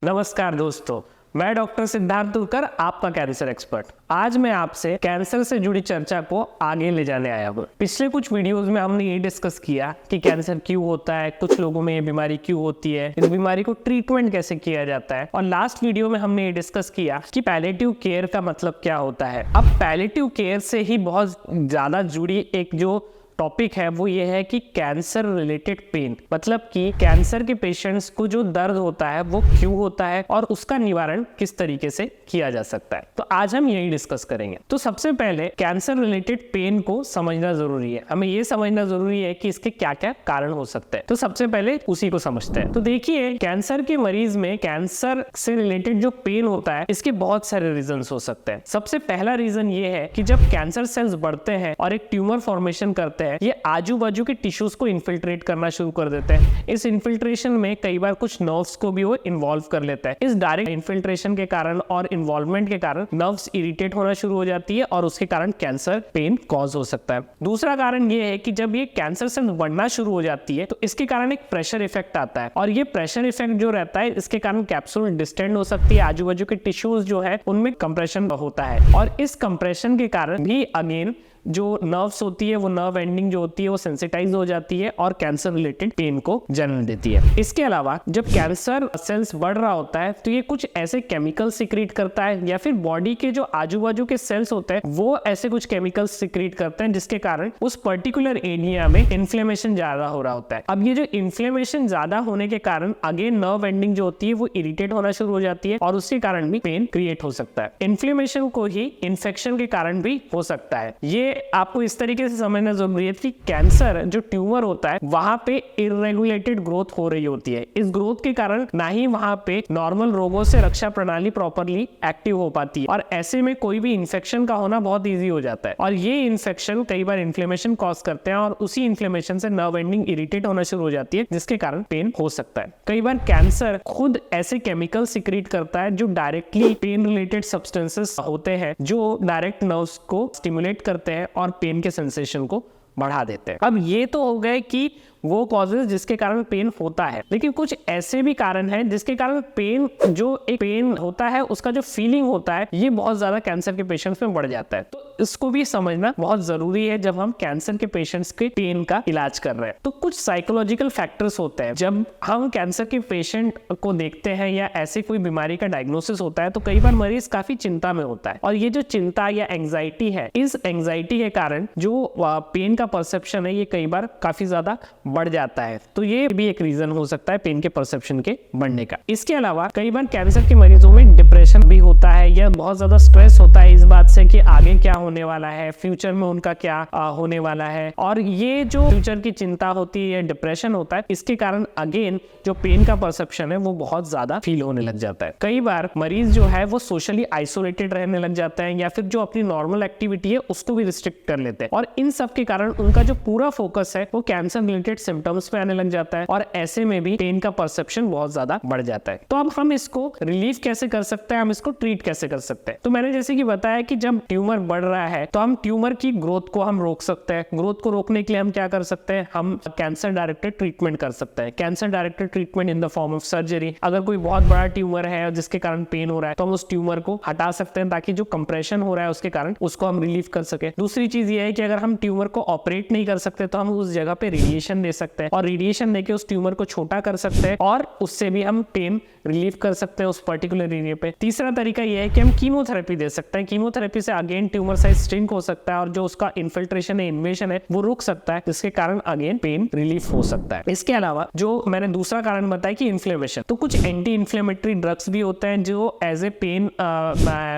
नमस्कार दोस्तों, मैं डॉक्टर सिद्धार्थ तुलकर, आपका कैंसर एक्सपर्ट। आज मैं आपसे कैंसर से जुड़ी चर्चा को आगे ले जाने आया हूँ। पिछले कुछ वीडियोस में हमने ये डिस्कस किया कि कैंसर क्यों होता है, कुछ लोगों में ये बीमारी क्यों होती है, इस बीमारी को ट्रीटमेंट कैसे किया जाता है, और लास्ट वीडियो में हमने ये डिस्कस किया कि पैलिएटिव केयर का मतलब क्या होता है। अब पैलिएटिव केयर से ही बहुत ज्यादा जुड़ी एक जो टॉपिक है वो ये है कि कैंसर रिलेटेड पेन, मतलब कि कैंसर के पेशेंट्स को जो दर्द होता है वो क्यों होता है और उसका निवारण किस तरीके से किया जा सकता है। तो आज हम यही डिस्कस करेंगे। तो सबसे पहले कैंसर रिलेटेड पेन को समझना जरूरी है। हमें ये समझना जरूरी है कि इसके क्या क्या कारण हो सकते हैं। तो सबसे पहले उसी को समझते हैं। तो देखिए, कैंसर के मरीज में कैंसर से रिलेटेड जो पेन होता है इसके बहुत सारे रीजन हो सकते हैं। सबसे पहला रीजन ये है कि जब कैंसर सेल्स बढ़ते हैं और एक ट्यूमर फॉर्मेशन करते हैं, ये आजू बाजू के टिश्यूज को इन्फिल्ट्रेट करना शुरू कर देते हैं। इस इन्फिल्ट्रेशन में कई बार कुछ नर्व्स को भी वो इन्वॉल्व कर लेता है। इस डायरेक्ट इन्फिल्ट्रेशन के कारण और इन्वॉल्वमेंट के कारण नर्व्स इरिटेट होना शुरू हो जाती है और उसके कारण कैंसर पेन कॉज हो सकता है। दूसरा कारण ये है कि जब ये कैंसर सेल्स बढ़ना शुरू हो जाती है तो इसके कारण एक प्रेशर इफेक्ट आता है, और ये प्रेशर इफेक्ट जो रहता है इसके कारण कैप्सूल डिस्टेंड हो सकती है, आजू बाजू के टिश्यूज जो है उनमें कंप्रेशन होता है, और इस कंप्रेशन के कारण भी अगेन जो नर्व्स होती है वो नर्व एंडिंग जो होती है वो सेंसिटाइज हो जाती है और कैंसर रिलेटेड पेन को जन्म देती है। इसके अलावा जब कैंसर सेल्स बढ़ रहा होता है तो ये कुछ ऐसे केमिकल सिक्रीट करता है, या फिर बॉडी के जो आजू बाजू के सेल्स होते हैं वो ऐसे कुछ केमिकल सिक्रीट करते हैं जिसके कारण उस पर्टिकुलर एरिया में इन्फ्लेमेशन ज्यादा हो रहा होता है। अब ये जो इन्फ्लेमेशन ज्यादा होने के कारण अगेन नर्व एंडिंग जो होती है वो इरिटेट होना शुरू हो जाती है और उसके कारण भी पेन क्रिएट हो सकता है। इन्फ्लेमेशन को ही इन्फेक्शन के कारण भी हो सकता है। ये आपको इस तरीके से समझना जरूरी है कि कैंसर जो ट्यूमर होता है वहां पे इरेगुलेटेड ग्रोथ हो रही होती है। इस ग्रोथ के कारण ना ही वहां पे नॉर्मल रोगों से रक्षा प्रणाली प्रॉपरली एक्टिव हो पाती है, और ऐसे में कोई भी इन्फेक्शन का होना बहुत ईजी हो जाता है, और ये इन्फेक्शन कई बार इन्फ्लेमेशन कॉज करते हैं और उसी इन्फ्लेमेशन से नर्व एंडिंग इरिटेट होना शुरू हो जाती है जिसके कारण पेन हो सकता है। कई बार कैंसर खुद ऐसे केमिकल सिक्रीट करता है जो डायरेक्टली पेन रिलेटेड सब्सटेंसेस होते हैं, जो डायरेक्ट नर्व्स को स्टिमुलेट करते हैं और पेन के सेंसेशन को बढ़ा देते हैं। अब ये तो हो गए कि वो कॉजेज जिसके कारण पेन होता है, लेकिन कुछ ऐसे भी कारण हैं जिसके कारण पेन, जो एक पेन होता है उसका जो फीलिंग होता है ये बहुत ज्यादा कैंसर के पेशेंट्स में बढ़ जाता है। तो इसको भी समझना बहुत जरूरी है जब हम कैंसर के पेशेंट्स के पेन का इलाज कर रहे हैं। तो कुछ साइकोलॉजिकल फैक्टर्स होते हैं जब हम कैंसर के पेशेंट को देखते हैं या ऐसी कोई बीमारी का डायग्नोसिस होता है तो कई बार मरीज काफी चिंता में होता है, और ये जो चिंता या एंग्जाइटी है, इस एंग्जाइटी के कारण जो पेन का परसेप्शन है ये कई बार काफी ज्यादा बढ़ जाता है। तो ये भी एक रीजन हो सकता है पेन के परसेप्शन के बढ़ने का। इसके अलावा कई बार कैंसर के मरीजों में डिप्रेशन भी होता है, या बहुत ज्यादा स्ट्रेस होता है इस बात से कि आगे क्या होने वाला है, फ्यूचर में उनका क्या होने वाला है, और ये जो फ्यूचर की चिंता होती है या डिप्रेशन होता है इसके कारण अगेन जो पेन का परसेप्शन है वो बहुत ज्यादा फील होने लग जाता है। कई बार मरीज जो है वो सोशली आइसोलेटेड रहने लग जाता है, या फिर जो अपनी नॉर्मल एक्टिविटी है उसको भी रिस्ट्रिक्ट कर लेते हैं, और इन सब के कारण उनका जो पूरा फोकस है वो कैंसर रिलेटेड सिम्टम्स पे आने लग जाता है, और ऐसे में भी पेन का परसेप्शन बहुत ज्यादा बढ़ जाता है। तो अब हम इसको रिलीव कैसे कर सकते हैं, हम इसको ट्रीट कैसे कर सकते हैं। तो मैंने जैसे कि बताया कि जब ट्यूमर बढ़ रहा है तो हम ट्यूमर की ग्रोथ को हम रोक सकते हैं। ग्रोथ को रोकने के लिए हम क्या कर सकते हैं, हम कैंसर डायरेक्टेड ट्रीटमेंट कर सकते हैं। Cancer directed treatment in the form of surgery. अगर कोई बहुत बड़ा ट्यूमर है जिसके कारण पेन हो रहा है तो हम उस ट्यूमर को हटा सकते हैं ताकि जो कंप्रेशन हो रहा है उसके कारण उसको हम रिलीव कर सके। दूसरी चीज ये है कि अगर हम ट्यूमर को ऑपरेट नहीं कर सकते तो हम उस जगह पे रेडिएशन दे सकते हैं, और रेडिएशन देके उस ट्यूमर को छोटा कर सकते हैं, और उससे भी हम पेन रिलीव कर सकते हैं उस पर्टिकुलर एरिया पे। तीसरा तरीका यह है कि हम कीमोथेरेपी दे सकते हैं। कीमोथेरेपी से अगेन ट्यूमर साइज श्रिंक हो सकता है और जो उसका इन्फिल्ट्रेशन है, इन्वेशन है, वो रुक सकता है, जिसके कारण अगेन पेन रिलीफ हो सकता है। इसके अलावा जो मैंने दूसरा कारण बताया कि इन्फ्लेमेशन, तो कुछ एंटी इन्फ्लेमेटरी ड्रग्स भी होते हैं जो एज ए पेन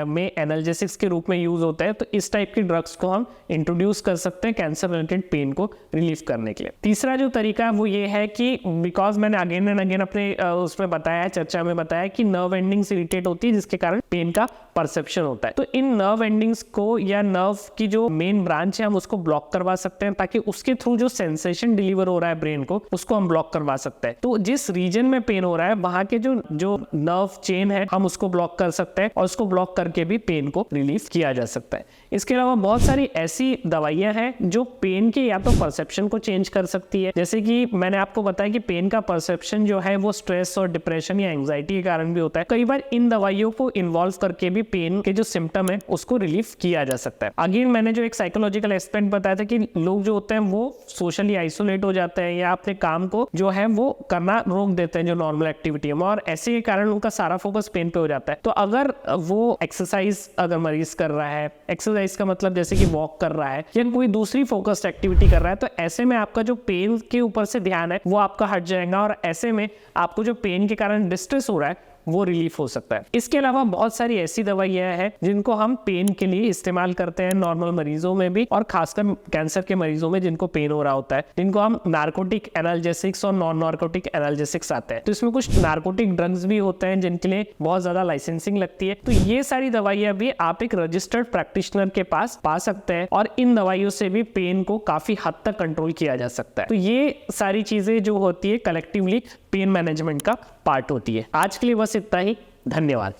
में एनाल्जेसिक्स के रूप में यूज होते हैं। तो इस टाइप की ड्रग्स को हम इंट्रोड्यूस कर सकते हैं कैंसर रिलेटेड पेन को रिलीव करने के लिए। तीसरा जो तरीका है वो ये है कि बिकॉज मैंने अगेन एंड अगेन अपने उसमें बताया, चर्चा में बताया कि नर्व एंडिंग्स इरिटेट होती है जिसके कारण पेन का परसेप्शन होता है। तो इन नर्व एंडिंग्स को या नर्व की जो मेन ब्रांच है हम उसको ब्लॉक करवा सकते हैं, ताकि उसके थ्रू जो सेंसेशन डिलीवर हो रहा है ब्रेन को उसको हम ब्लॉक करवा सकते हैं। तो जिस रीजन में पेन हो रहा है वहां के जो नर्व चेन है हम उसको ब्लॉक कर सकते हैं, और उसको ब्लॉक करके भी पेन को रिलीफ किया जा सकता है। इसके अलावा बहुत सारी ऐसी दवाइयां हैं जो पेन के या तो परसेप्शन को चेंज कर सकती है, जैसे कि मैंने आपको बताया कि पेन का परसेप्शन जो है वो स्ट्रेस और डिप्रेशन या एंजाइटी के कारण भी होता है। कई बार इन दवाइयों को इन्वॉल्व करके भी पेन के जो सिम्टम है उसको रिलीफ किया जा सकता है। अगेन मैंने जो एक साइकोलॉजिकल एस्पेक्ट बताया था कि लोग जो होते हैं वो सोशली आइसोलेट हो जाते हैं या अपने काम को जो है वो करना रोक देते हैं जो नॉर्मल एक्टिविटी में, और ऐसे के कारण उनका सारा फोकस पेन पे हो जाता है। तो अगर वो एक्सरसाइज अगर मरीज कर रहा है, एक्सरसाइज का मतलब जैसे कि वॉक कर रहा है या कोई दूसरी फोकस्ड एक्टिविटी कर रहा है, तो ऐसे में आपका जो पेन के ऊपर से ध्यान है वो आपका हट जाएगा, और ऐसे में आपको जो पेन के कारण डिस्ट्रेस हो रहा है वो रिलीफ हो सकता है। इसके अलावा बहुत सारी ऐसी दवाइयां हैं जिनको हम पेन के लिए इस्तेमाल करते हैं नॉर्मल मरीजों में भी, और खासकर कैंसर के मरीजों में जिनको पेन हो रहा होता है, जिनको हम नार्कोटिक एनाल्जेसिक्स और नॉन नार्कोटिक एनाल्जेसिक्स आते हैं। तो इसमें कुछ नार्कोटिक ड्रग्स भी होते हैं जिनके लिए बहुत ज्यादा लाइसेंसिंग लगती है। तो ये सारी दवाइयां भी आप एक रजिस्टर्ड प्रैक्टिशनर के पास पा सकते हैं, और इन दवाइयों से भी पेन को काफी हद तक कंट्रोल किया जा सकता है। तो ये सारी चीजें जो होती है कलेक्टिवली पेन मैनेजमेंट का पार्ट होती है। आज के लिए बस इतना ही। धन्यवाद।